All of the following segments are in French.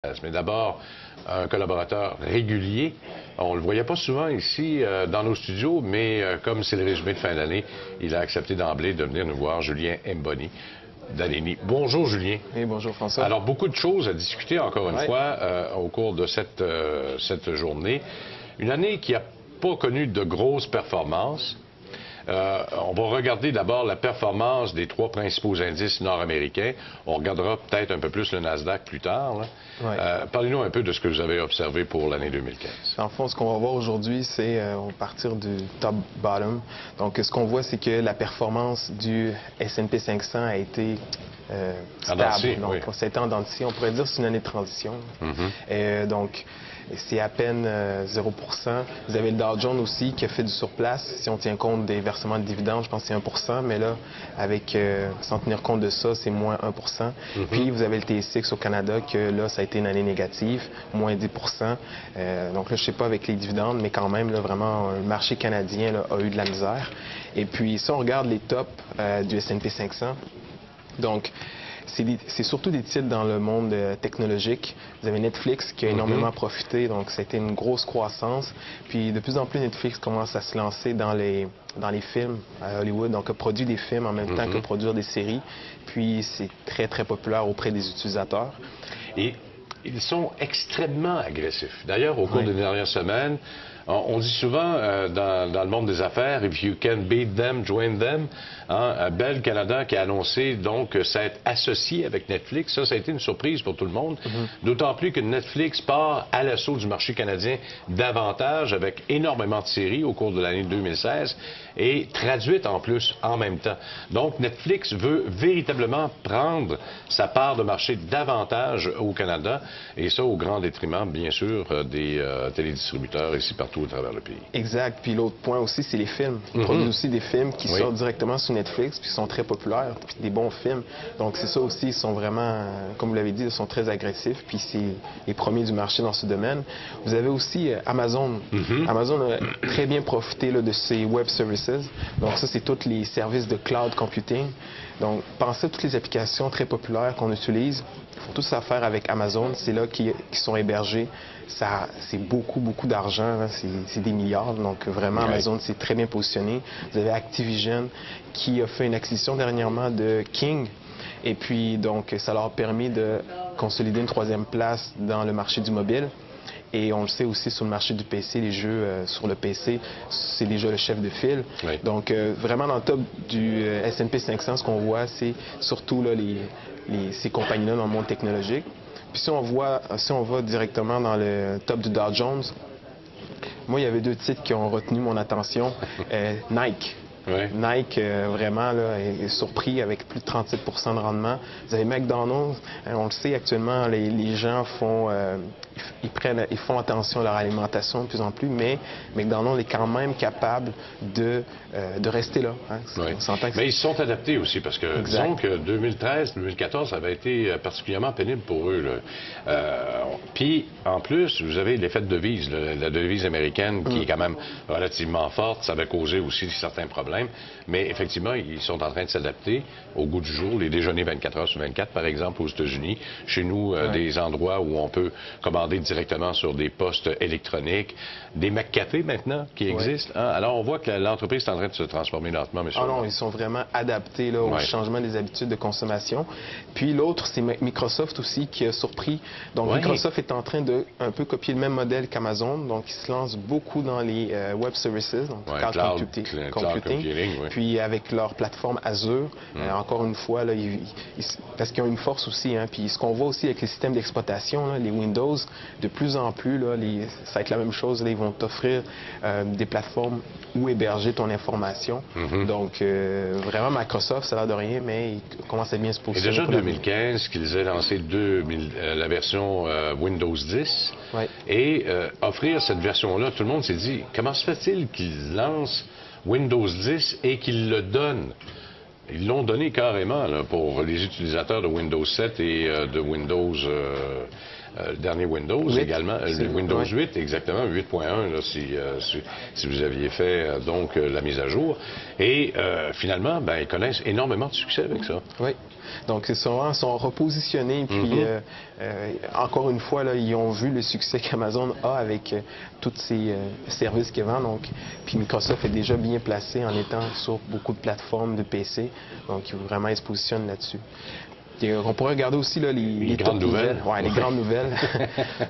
Mais d'abord, un collaborateur régulier. On ne le voyait pas souvent ici dans nos studios, mais comme c'est le résumé de fin d'année, il a accepté d'emblée de venir nous voir, Julien Mboni d'Aleni. Bonjour Julien. Oui, bonjour François. Alors, beaucoup de choses à discuter encore une fois au cours de cette journée. Une année qui n'a pas connu de grosses performances. On va regarder d'abord la performance des trois principaux indices nord-américains. On regardera peut-être un peu plus le Nasdaq plus tard. Parlez-nous un peu de ce que vous avez observé pour l'année 2015. En fond, ce qu'on va voir aujourd'hui, c'est partir du top-bottom. Donc, ce qu'on voit, c'est que la performance du S&P 500 a été stable. Donc, ça a été en dents de scie. On pourrait dire que c'est une année de transition. Donc, c'est à peine 0 %. Vous avez le Dow Jones aussi qui a fait du surplace. Si on tient compte des versements de dividendes, je pense que c'est 1 %. Mais là, sans tenir compte de ça, c'est moins 1 %. Puis, vous avez le TSX au Canada que là, ça a été une année négative, moins 10 %. Donc là, je ne sais pas avec les dividendes, mais quand même, là, vraiment, le marché canadien là, a eu de la misère. Et puis, si on regarde les tops du S&P 500, donc, c'est surtout des titres dans le monde technologique. Vous avez Netflix qui a énormément profité, donc c'était une grosse croissance. Puis de plus en plus, Netflix commence à se lancer dans les films à Hollywood, donc a produit des films en même temps que produire des séries. Puis c'est très, très populaire auprès des utilisateurs. Et ils sont extrêmement agressifs. D'ailleurs, au cours des dernières semaines, on dit souvent dans le monde des affaires, if you can beat them, join them. Bell Canada qui a annoncé donc s'être associé avec Netflix. Ça a été une surprise pour tout le monde. D'autant plus que Netflix part à l'assaut du marché canadien davantage avec énormément de séries au cours de l'année 2016 et traduites en plus en même temps. Donc Netflix veut véritablement prendre sa part de marché davantage au Canada et ça au grand détriment bien sûr des télédistributeurs ici partout à travers le pays. Exact. Puis l'autre point aussi, c'est les films. Ils produisent aussi des films qui sortent directement sur Netflix, puis qui sont très populaires, puis des bons films. Donc c'est ça aussi, ils sont vraiment, comme vous l'avez dit, ils sont très agressifs, puis c'est les premiers du marché dans ce domaine. Vous avez aussi Amazon. Amazon a très bien profité là, de ses web services. Donc ça, c'est tous les services de cloud computing. Donc pensez à toutes les applications très populaires qu'on utilise. Il faut tous affaire avec Amazon. C'est là qu'ils sont hébergés. C'est beaucoup, beaucoup d'argent. C'est des milliards. Donc, vraiment, Amazon s'est très bien positionné. Vous avez Activision qui a fait une acquisition dernièrement de King. Et puis, donc, ça leur a permis de consolider une troisième place dans le marché du mobile. Et on le sait aussi sur le marché du PC, les jeux sur le PC, c'est déjà le chef de file. Donc, vraiment, dans le top du S&P 500, ce qu'on voit, c'est surtout là, ces compagnies-là dans le monde technologique. Puis si on va directement dans le top du Dow Jones, moi, il y avait deux titres qui ont retenu mon attention. Nike. Nike, vraiment, là, est surpris avec plus de 37 % de rendement. Vous avez McDonald's. On le sait, actuellement, les gens ils font attention à leur alimentation de plus en plus, mais McDonald's est quand même capable de rester là. Mais ils se sont adaptés aussi, parce que disons que 2013-2014, ça avait été particulièrement pénible pour eux. Puis, en plus, vous avez l'effet de devise, la devise américaine qui est quand même relativement forte. Ça avait causé aussi certains problèmes. Mais effectivement, ils sont en train de s'adapter au goût du jour. Les déjeuners 24 heures sur 24, par exemple, aux États-Unis. Chez nous, des endroits où on peut commander directement sur des postes électroniques. Des McCafé maintenant qui existent. Alors, on voit que l'entreprise est en train de se transformer lentement, monsieur. Ah non, ils sont vraiment adaptés là, au changement des habitudes de consommation. Puis l'autre, c'est Microsoft aussi qui a surpris. Donc, Microsoft est en train de un peu copier le même modèle qu'Amazon. Donc, ils se lancent beaucoup dans les web services, donc cloud computing. Puis avec leur plateforme Azure, encore une fois, là, parce qu'ils ont une force aussi. Puis ce qu'on voit aussi avec les systèmes d'exploitation, les Windows, de plus en plus, là, ça va être la même chose. Là, ils vont t'offrir des plateformes où héberger ton information. Donc, vraiment, Microsoft, ça a l'air de rien, mais ils commencent à bien se positionner. Et déjà en 2015, qu'ils aient lancé la version Windows 10 et offrir cette version-là, tout le monde s'est dit, comment se fait-il qu'ils lancent Windows 10 et qu'ils le donnent? Ils l'ont donné carrément là, pour les utilisateurs de Windows 7 et de Windows le dernier Windows 8, également, le Windows 8, exactement, 8.1, là, si vous aviez fait donc la mise à jour. Et finalement, ben, ils connaissent énormément de succès avec ça. Oui. Donc, ils sont repositionnés. Puis, encore une fois, là, ils ont vu le succès qu'Amazon a avec tous ces services qu'ils vendent. Donc, puis Microsoft est déjà bien placé en étant sur beaucoup de plateformes de PC. Donc, vraiment, ils se positionnent là-dessus. On pourrait regarder aussi là, les grandes nouvelles. Ouais, les grandes nouvelles.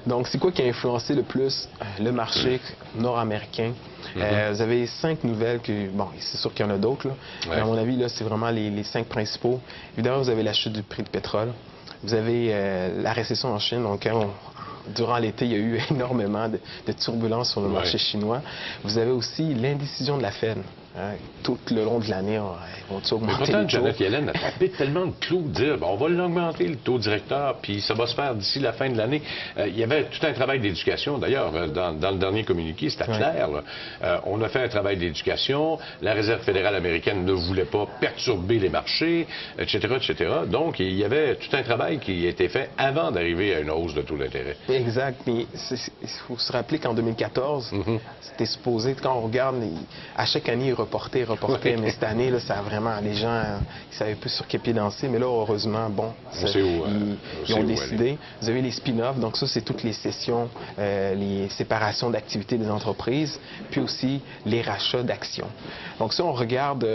Donc, c'est quoi qui a influencé le plus le marché nord-américain? Vous avez 5 nouvelles que, bon, c'est sûr qu'il y en a d'autres, là. Ouais. Mais à mon avis, là, c'est vraiment les 5 principaux. Évidemment, vous avez la chute du prix du pétrole. Vous avez la récession en Chine. Donc, durant l'été, il y a eu énormément de turbulences sur le marché chinois. Vous avez aussi l'indécision de la Fed. Hein, tout le long de l'année, ils vont augmenter mais pourtant, les taux. Janet Yellen a tapé tellement de clous de dire on va l'augmenter, le taux directeur, puis ça va se faire d'ici la fin de l'année. Il y avait tout un travail d'éducation. D'ailleurs, dans le dernier communiqué, c'était clair. On a fait un travail d'éducation. La Réserve fédérale américaine ne voulait pas perturber les marchés, etc., etc. Donc, il y avait tout un travail qui a été fait avant d'arriver à une hausse de taux d'intérêt. Exact. Mais il faut se rappeler qu'en 2014, c'était supposé, quand on regarde, à chaque année, ils reportaient. Mais cette année, là, ça a vraiment, les gens, ils savaient plus sur quel pied danser. Mais là, heureusement, bon, ils ont décidé. Vous avez les spin-offs, donc ça, c'est toutes les cessions, les séparations d'activités des entreprises, puis aussi les rachats d'actions. Donc ça, on regarde,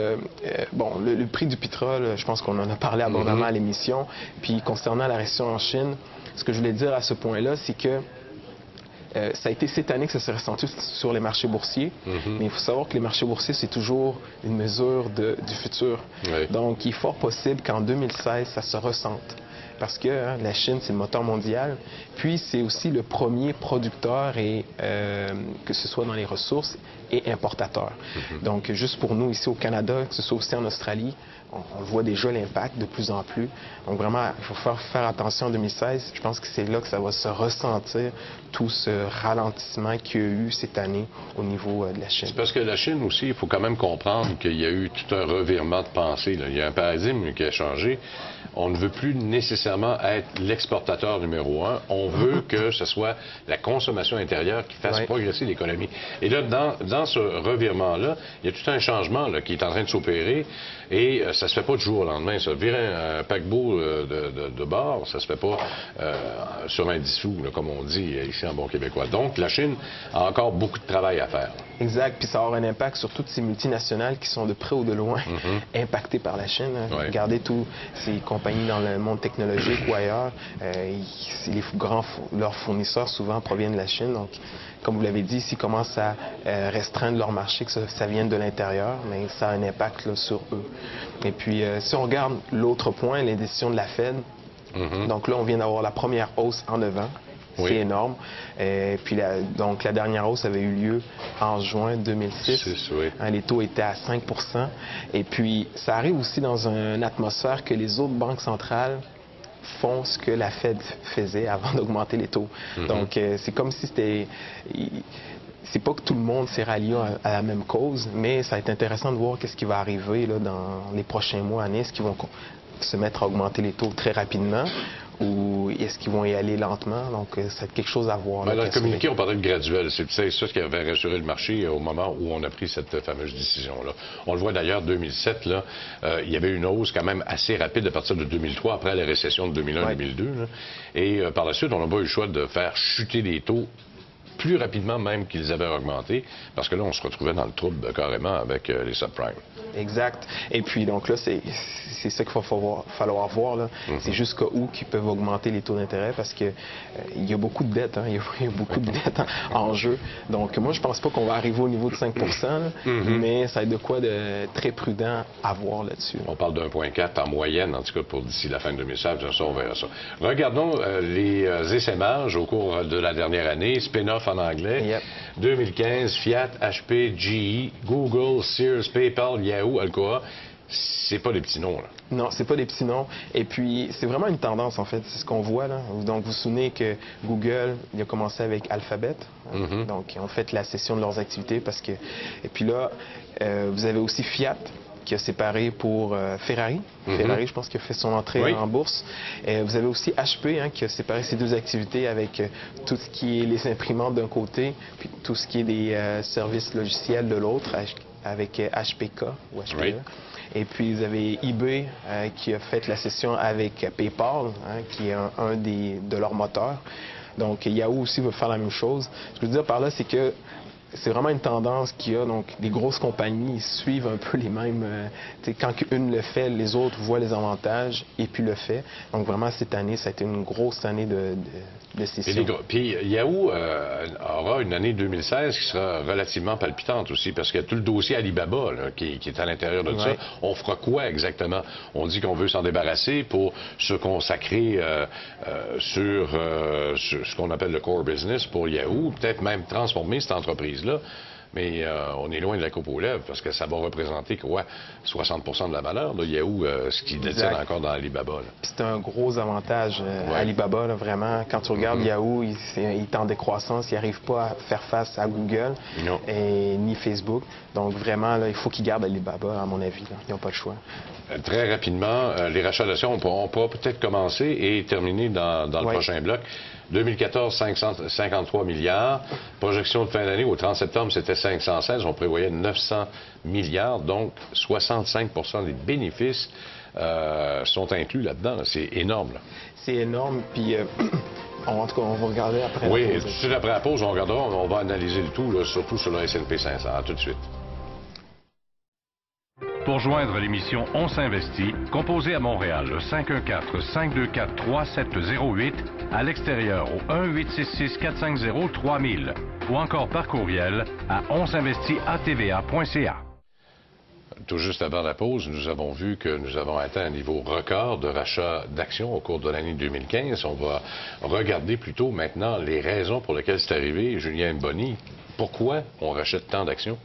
bon, le prix du pétrole, je pense qu'on en a parlé abondamment à l'émission. Puis concernant la récession en Chine, ce que je voulais dire à ce point-là, c'est que ça a été cette année que ça s'est ressenti sur les marchés boursiers, mais il faut savoir que les marchés boursiers, c'est toujours une mesure du futur. Oui. Donc, il est fort possible qu'en 2016, ça se ressente. Parce que la Chine, c'est le moteur mondial, puis c'est aussi le premier producteur, et que ce soit dans les ressources, et importateur. Donc, juste pour nous, ici au Canada, que ce soit aussi en Australie, on voit déjà l'impact de plus en plus. Donc vraiment, il faut faire attention en 2016. Je pense que c'est là que ça va se ressentir, tout ce ralentissement qu'il y a eu cette année au niveau de la Chine. C'est parce que la Chine aussi, il faut quand même comprendre qu'il y a eu tout un revirement de pensée, là. Il y a un paradigme qui a changé. On ne veut plus nécessairement être l'exportateur numéro 1. On veut que ce soit la consommation intérieure qui fasse progresser l'économie. Et là, dans ce revirement-là, il y a tout un changement là, qui est en train de s'opérer. Et ça se fait pas du jour au lendemain. Ça virer un paquebot de bord, ça se fait pas sur un dissous, là, comme on dit ici en bon québécois. Donc, la Chine a encore beaucoup de travail à faire. Exact. Puis ça aura un impact sur toutes ces multinationales qui sont de près ou de loin impactées par la Chine. Regardez tous ces compagnies dans le monde technologique ou ailleurs. Leurs fournisseurs souvent proviennent de la Chine. Donc, comme vous l'avez dit, s'ils commencent à restreindre leur marché, que ça vienne de l'intérieur, mais ça a un impact là, sur eux. Et puis, si on regarde l'autre point, les décisions de la Fed, donc là, on vient d'avoir la première hausse en 9 ans. C'est énorme. Et puis, donc, la dernière hausse avait eu lieu en juin 2006. Les taux étaient à 5 %. Et puis, ça arrive aussi dans une atmosphère que les autres banques centrales font ce que la Fed faisait avant d'augmenter les taux. Donc, c'est comme si c'était... C'est pas que tout le monde s'est rallié à la même cause, mais ça va être intéressant de voir qu'est-ce qui va arriver là, dans les prochains mois, années. Est-ce qu'ils vont se mettre à augmenter les taux très rapidement ou est-ce qu'ils vont y aller lentement? Donc, c'est quelque chose à voir. Dans le communiqué, on parlait de graduel. C'est ça qui avait rassuré le marché au moment où on a pris cette fameuse décision-là. On le voit d'ailleurs, 2007, là, il y avait une hausse quand même assez rapide à partir de 2003, après la récession de 2001-2002. Et par la suite, on n'a pas eu le choix de faire chuter les taux plus rapidement même qu'ils avaient augmenté, parce que là, on se retrouvait dans le trouble carrément avec les subprimes. Exact. Et puis, donc là, c'est ça qu'il va falloir voir. Là. C'est jusqu'à où qu'ils peuvent augmenter les taux d'intérêt parce que il y a beaucoup de dettes. Il y a beaucoup de dettes en jeu. Donc, moi, je pense pas qu'on va arriver au niveau de 5 % mais ça va être de quoi de très prudent à voir là-dessus. On parle de 1,4 en moyenne, en tout cas, pour d'ici la fin de 2016. Ça, on verra ça. Regardons les essaimages au cours de la dernière année. Spin-off en anglais. 2015, Fiat, HP, GE, Google, Sears, PayPal, Yahoo, Alcoa. C'est pas des petits noms, là. Non, c'est pas des petits noms. Et puis, c'est vraiment une tendance, en fait. C'est ce qu'on voit, là. Donc, vous vous souvenez que Google, il a commencé avec Alphabet. Donc, ils ont fait la cession de leurs activités parce que... Et puis là, vous avez aussi Fiat, qui a séparé pour Ferrari. Ferrari, je pense, qui a fait son entrée en bourse. Vous avez aussi HP qui a séparé ses deux activités avec tout ce qui est les imprimantes d'un côté, puis tout ce qui est des services logiciels de l'autre, avec HPK ou HPE. Et puis, vous avez eBay qui a fait la session avec PayPal, qui est un de leurs moteurs. Donc, Yahoo aussi veut faire la même chose. Ce que je veux dire par là, c'est que c'est vraiment une tendance qu'il y a. Donc, les grosses compagnies suivent un peu les mêmes. Quand une le fait, les autres voient les avantages et puis le fait. Donc, vraiment, cette année, ça a été une grosse année de session. Puis Yahoo aura une année 2016 qui sera relativement palpitante aussi, parce qu'il y a tout le dossier Alibaba là, qui est à l'intérieur de ça. On fera quoi exactement? On dit qu'on veut s'en débarrasser pour se consacrer sur ce qu'on appelle le core business pour Yahoo, peut-être même transformer cette entreprise-là. Mais on est loin de la coupe aux lèvres, parce que ça va représenter quoi? 60% de la valeur de Yahoo, ce qui détient encore dans Alibaba. C'est un gros avantage, Alibaba, là, vraiment. Quand tu regardes Yahoo, il est en décroissance, il n'arrive pas à faire face à Google ni Facebook. Donc vraiment, là, il faut qu'ils gardent Alibaba, à mon avis. Là. Ils n'ont pas le choix. Très rapidement, les rachats d'actions, on pourra peut-être commencer et terminer dans le prochain bloc. 2014, 553 milliards. Projection de fin d'année, au 30 septembre, c'était 516. On prévoyait 900 milliards. Donc, 65% des bénéfices sont inclus là-dedans. C'est énorme. C'est énorme. Puis, en tout cas, on va regarder après. Oui, tout de suite après la pause, on regardera. On va analyser le tout, là, surtout sur le S&P 500. À tout de suite. Pour joindre l'émission On s'investit, composez à Montréal le 514-524-3708, à l'extérieur au 1-866-450-3000 ou encore par courriel à onsinvestit@tva.ca. Tout juste avant la pause, nous avons vu que nous avons atteint un niveau record de rachat d'actions au cours de l'année 2015. On va regarder plutôt maintenant les raisons pour lesquelles c'est arrivé. Julien Boni, pourquoi on rachète tant d'actions?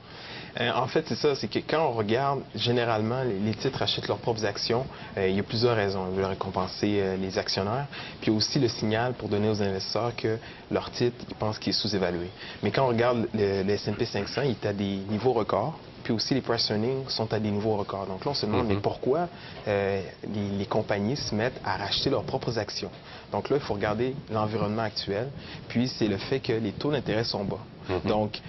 En fait, c'est ça, c'est que quand on regarde, généralement, les titres achètent leurs propres actions. Il y a plusieurs raisons. Ils veulent récompenser les actionnaires, puis aussi le signal pour donner aux investisseurs que leur titre, ils pensent qu'il est sous-évalué. Mais quand on regarde le S&P 500, il est à des niveaux records. Puis aussi, les price earnings sont à des niveaux records. Donc là, on se demande, mais pourquoi les compagnies se mettent à racheter leurs propres actions? Donc là, il faut regarder l'environnement actuel. Puis, c'est le fait que les taux d'intérêt sont bas. Donc,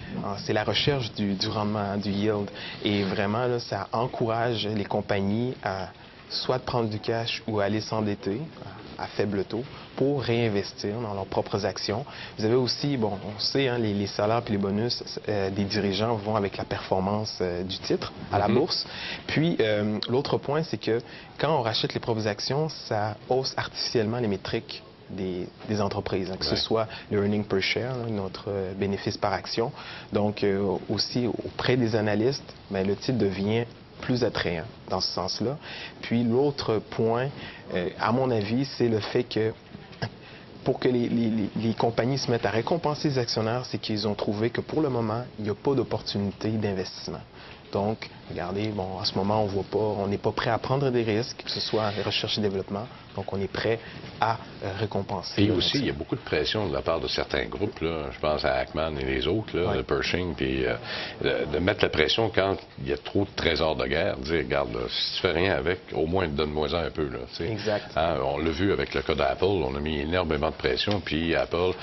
c'est la recherche du rendement, du yield. Et vraiment, là, ça encourage les compagnies à soit prendre du cash ou à aller s'endetter à faible taux pour réinvestir dans leurs propres actions. Vous avez aussi, bon, on sait, les salaires et les bonus des dirigeants vont avec la performance du titre à la bourse. Puis, l'autre point, c'est que quand on rachète les propres actions, ça hausse artificiellement les métriques des entreprises, que ce soit le earning per share, notre bénéfice par action. Donc, aussi, auprès des analystes, bien, le titre devient plus attrayant dans ce sens-là. Puis, l'autre point, à mon avis, c'est le fait que pour que les compagnies se mettent à récompenser les actionnaires, c'est qu'ils ont trouvé que pour le moment, il n'y a pas d'opportunité d'investissement. Donc, regardez, bon, en ce moment, on n'est pas prêt à prendre des risques, que ce soit recherche et développement. Donc, on est prêt à récompenser. Et aussi, il y a beaucoup de pression de la part de certains groupes, là, je pense à Ackman et les autres, là, le Pershing, puis de mettre la pression quand il y a trop de trésors de guerre, de dire, regarde, là, si tu fais rien avec, au moins donne-moi-en un peu. Là, exact. On l'a vu avec le cas d'Apple, on a mis énormément de pression, puis Apple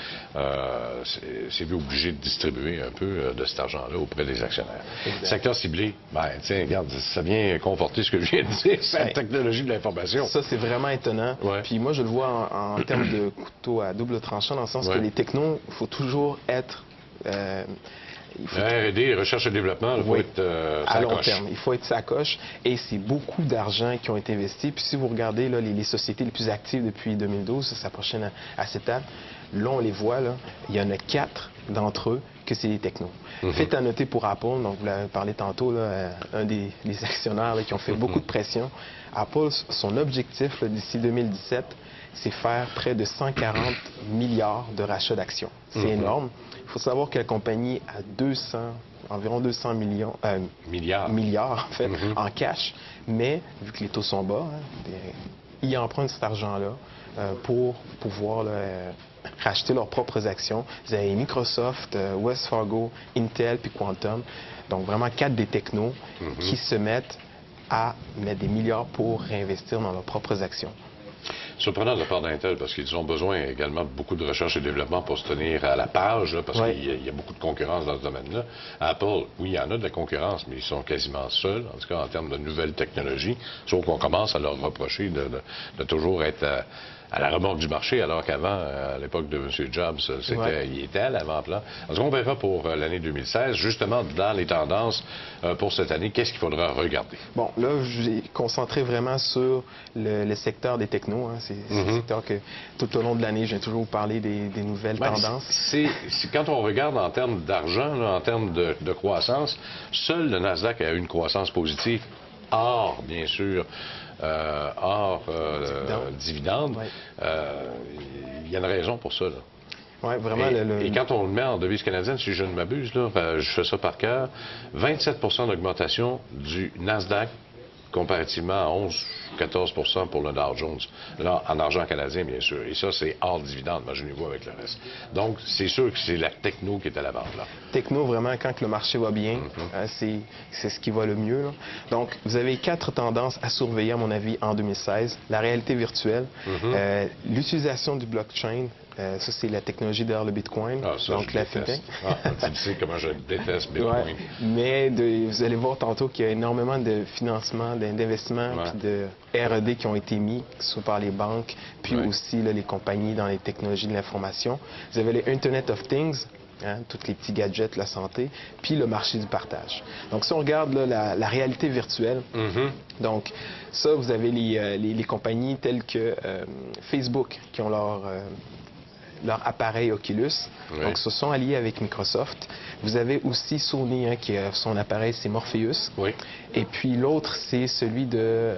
s'est vu obligé de distribuer un peu de cet argent-là auprès des actionnaires. Exact. Secteur ciblé, ben, tiens, regarde, ça vient conforter ce que je viens de dire, c'est la technologie de l'information. Ça, c'est vraiment étonnant. Puis moi, je le vois en termes de couteau à double tranchant, dans le sens que les technos, il faut toujours être... R&D, recherche et développement, il faut être à long terme. Il faut être sacoche. Et c'est beaucoup d'argent qui ont été investis. Puis si vous regardez là, les sociétés les plus actives depuis 2012, ça s'approche à cette étape, là, on les voit, là, il y en a 4 d'entre eux que c'est des technos. Faites à noter pour Apple, donc vous l'avez parlé tantôt, là, un des éactionnaires là, qui ont fait beaucoup de pression. Apple, son objectif d'ici 2017, c'est faire près de 140 milliards de rachats d'actions. C'est énorme. Il faut savoir que la compagnie a environ 200 milliards en fait, en cash, mais vu que les taux sont bas, ils empruntent cet argent-là pour pouvoir racheter leurs propres actions. Vous avez Microsoft, Wells Fargo, Intel puis Quantum. Donc vraiment 4 des technos qui se mettent à mettre des milliards pour réinvestir dans leurs propres actions. Surprenant de la part d'Intel, parce qu'ils ont besoin également de beaucoup de recherche et développement pour se tenir à la page, là, parce qu'il y a beaucoup de concurrence dans ce domaine-là. Apple, oui, il y en a de la concurrence, mais ils sont quasiment seuls, en tout cas en termes de nouvelles technologies, sauf qu'on commence à leur reprocher de toujours être à la remorque du marché, alors qu'avant, à l'époque de M. Jobs, il était à l'avant-plan. Alors, on verra pour l'année 2016, justement, dans les tendances pour cette année, qu'est-ce qu'il faudra regarder? Bon, là, j'ai concentré vraiment sur le secteur des technos. Hein. C'est le secteur que, tout au long de l'année, j'ai toujours parlé des nouvelles tendances. Quand on regarde en termes d'argent, en termes de croissance, seul le Nasdaq a eu une croissance positive, hors, bien sûr, dividende. Il y a une raison pour ça. Oui, vraiment. Et quand on le met en devise canadienne, si je ne m'abuse, je fais ça par cœur, 27 d'augmentation du Nasdaq comparativement à 11-14 pour le Dow Jones. Là, en argent canadien, bien sûr. Et ça, c'est hors dividende. Imaginez-vous avec le reste. Donc, c'est sûr que c'est la techno qui est à l'avant, là. Techno, vraiment, quand le marché va bien, c'est ce qui va le mieux, là. Donc, vous avez 4 tendances à surveiller, à mon avis, en 2016. La réalité virtuelle, l'utilisation du blockchain, ça, c'est la technologie derrière le Bitcoin. Ah, ça, donc, la fintech. Tu sais comment je déteste Bitcoin. Mais vous allez voir tantôt qu'il y a énormément de financement, d'investissements, puis de R&D qui ont été mis, que ce soit par les banques, puis aussi là, les compagnies dans les technologies de l'information. Vous avez les Internet of Things, hein, tous les petits gadgets, la santé, puis le marché du partage. Donc, si on regarde là, la réalité virtuelle, donc ça, vous avez les compagnies telles que Facebook qui ont leur appareil Oculus, donc se sont alliés avec Microsoft. Vous avez aussi Sony, hein, qui a son appareil, c'est Morpheus. Et puis l'autre, c'est celui de...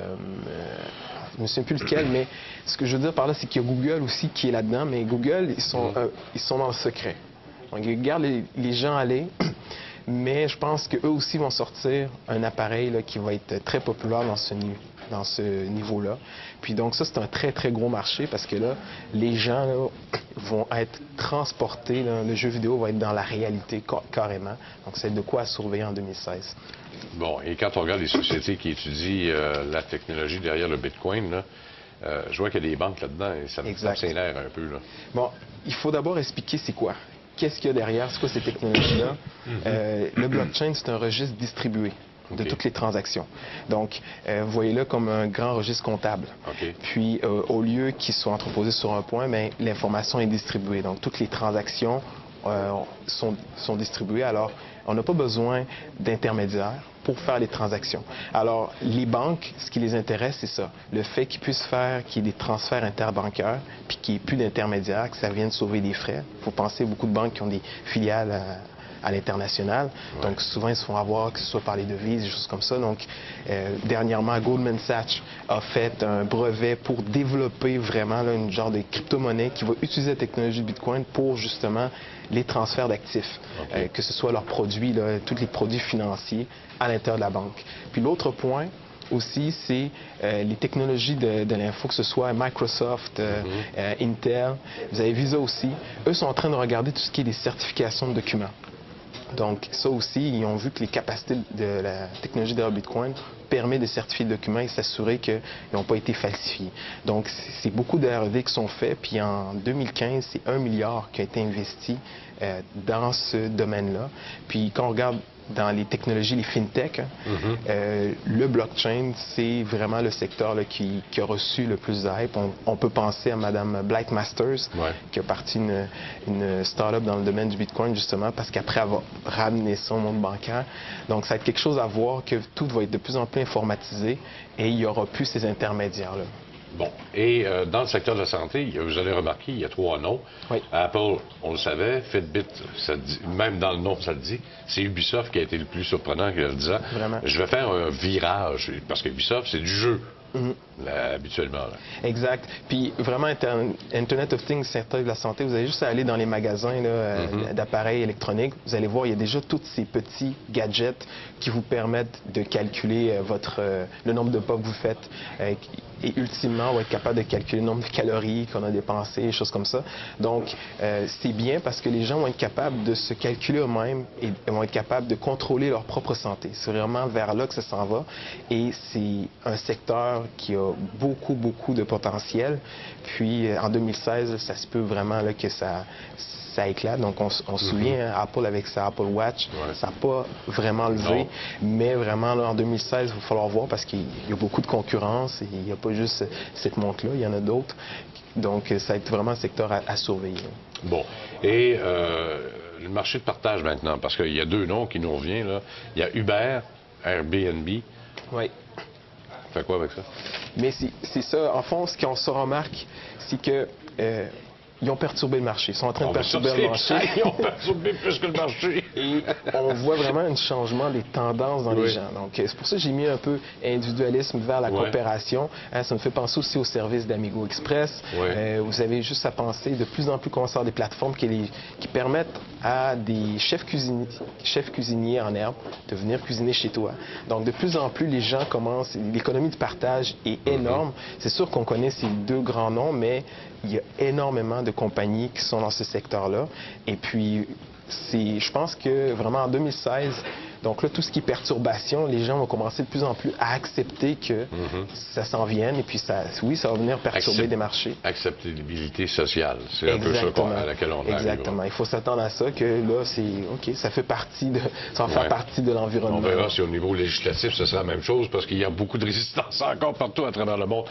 je ne me souviens plus lequel, mais ce que je veux dire par là, c'est qu'il y a Google aussi qui est là-dedans, mais Google, ils sont dans le secret. Donc, ils regardent les gens aller, mais je pense qu'eux aussi vont sortir un appareil là, qui va être très populaire dans ce niveau-là. Puis donc ça, c'est un très, très gros marché parce que là, les gens là, vont être transportés. Là, le jeu vidéo va être dans la réalité carrément. Donc c'est de quoi à surveiller en 2016. Bon, et quand on regarde les sociétés qui étudient la technologie derrière le Bitcoin, là, je vois qu'il y a des banques là-dedans et ça me tape ses nerfs un peu. Là. Bon, il faut d'abord expliquer c'est quoi. Qu'est-ce qu'il y a derrière? C'est quoi ces technologies-là? Le blockchain, c'est un registre distribué de toutes les transactions. Donc, vous voyez-là comme un grand registre comptable. Puis, au lieu qu'ils soient entreposés sur un point, mais l'information est distribuée. Donc, toutes les transactions sont distribuées. Alors, on n'a pas besoin d'intermédiaires pour faire les transactions. Alors, les banques, ce qui les intéresse, c'est ça. Le fait qu'ils puissent faire, qu'il y ait des transferts interbancaires, puis qu'il n'y ait plus d'intermédiaires, que ça vienne sauver des frais. Il faut penser à beaucoup de banques qui ont des filiales à l'international. Donc, souvent, ils se font avoir, que ce soit par les devises, des choses comme ça. Donc, dernièrement, Goldman Sachs a fait un brevet pour développer vraiment là, une genre de crypto-monnaie qui va utiliser la technologie de Bitcoin pour, justement, les transferts d'actifs, que ce soit leurs produits, là, tous les produits financiers à l'intérieur de la banque. Puis l'autre point aussi, c'est les technologies de l'info, que ce soit Microsoft, Intel, vous avez Visa aussi. Eux sont en train de regarder tout ce qui est des certifications de documents. Donc ça aussi, ils ont vu que les capacités de la technologie de Bitcoin permet de certifier les documents et s'assurer qu'ils n'ont pas été falsifiés. Donc c'est beaucoup de R&D qui sont faits, puis en 2015, c'est 1 milliard qui a été investi dans ce domaine-là. Puis quand on regarde dans les technologies, les fintech, le blockchain, c'est vraiment le secteur là, qui a reçu le plus de hype. On peut penser à Mme Blythe Masters, qui a parti une start-up dans le domaine du Bitcoin, justement, parce qu'après avoir ramené ça au monde bancaire. Donc, ça va être quelque chose à voir, que tout va être de plus en plus informatisé et il n'y aura plus ces intermédiaires-là. Bon. Et dans le secteur de la santé, vous allez remarquer, il y a 3 noms. Apple, on le savait. Fitbit, ça dit, même dans le nom, ça le dit. C'est Ubisoft qui a été le plus surprenant, en disant, je vais faire un virage. Parce que Ubisoft, c'est du jeu. Là, habituellement. Là. Exact. Puis vraiment, Internet of Things, secteur de la santé, vous allez juste aller dans les magasins d'appareils électroniques. Vous allez voir, il y a déjà tous ces petits gadgets qui vous permettent de calculer le nombre de pas que vous faites. Et ultimement, on va être capable de calculer le nombre de calories qu'on a dépensées, des choses comme ça. Donc, c'est bien parce que les gens vont être capables de se calculer eux-mêmes et vont être capables de contrôler leur propre santé. C'est vraiment vers là que ça s'en va. Et c'est un secteur qui a beaucoup, beaucoup de potentiel. Puis, en 2016, ça se peut vraiment là, que ça éclate. Donc, on se souvient, Apple avec sa Apple Watch, ça n'a pas vraiment levé. Mais vraiment, là, en 2016, il va falloir voir parce qu'il y a beaucoup de concurrence et il n'y a pas juste cette montre-là, il y en a d'autres. Donc, ça va être vraiment un secteur à surveiller. Bon. Et le marché de partage maintenant, parce qu'il y a deux noms qui nous reviennent, là. Il y a Uber, Airbnb. Oui. On fait quoi avec ça? Mais c'est ça. En fond, ce qu'on se remarque, c'est que ils ont perturbé le marché. Ils sont en train de perturber le marché. Ils ont perturbé plus que le marché. Et on voit vraiment un changement des tendances dans les gens. Donc, c'est pour ça que j'ai mis un peu individualisme vers la coopération. Hein, ça me fait penser aussi au service d'Amigo Express. Vous avez juste à penser, de plus en plus commencer à avoir des plateformes qui permettent à des chefs cuisiniers en herbe de venir cuisiner chez toi. Donc, de plus en plus, les gens commencent... L'économie de partage est énorme. C'est sûr qu'on connaît ces deux grands noms, mais il y a énormément de compagnies qui sont dans ce secteur-là. Et puis, je pense que vraiment en 2016, donc là, tout ce qui est perturbation, les gens vont commencer de plus en plus à accepter que ça s'en vienne. Et puis, ça va venir perturber des marchés. Acceptabilité sociale, c'est un peu ça à laquelle on arrive. Exactement. Il faut s'attendre à ça, que là, ça fait partie ça va faire partie de l'environnement. On verra si au niveau législatif, ce sera la même chose, parce qu'il y a beaucoup de résistance encore partout à travers le monde.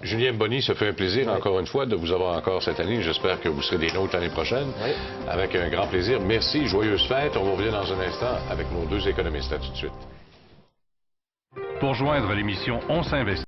Julien Boni, ça fait un plaisir encore une fois de vous avoir encore cette année. J'espère que vous serez des nôtres l'année prochaine. Avec un grand plaisir. Merci, joyeuses fêtes. On vous revient dans un instant avec nos deux économistes. À tout de suite. Pour joindre l'émission On s'investit.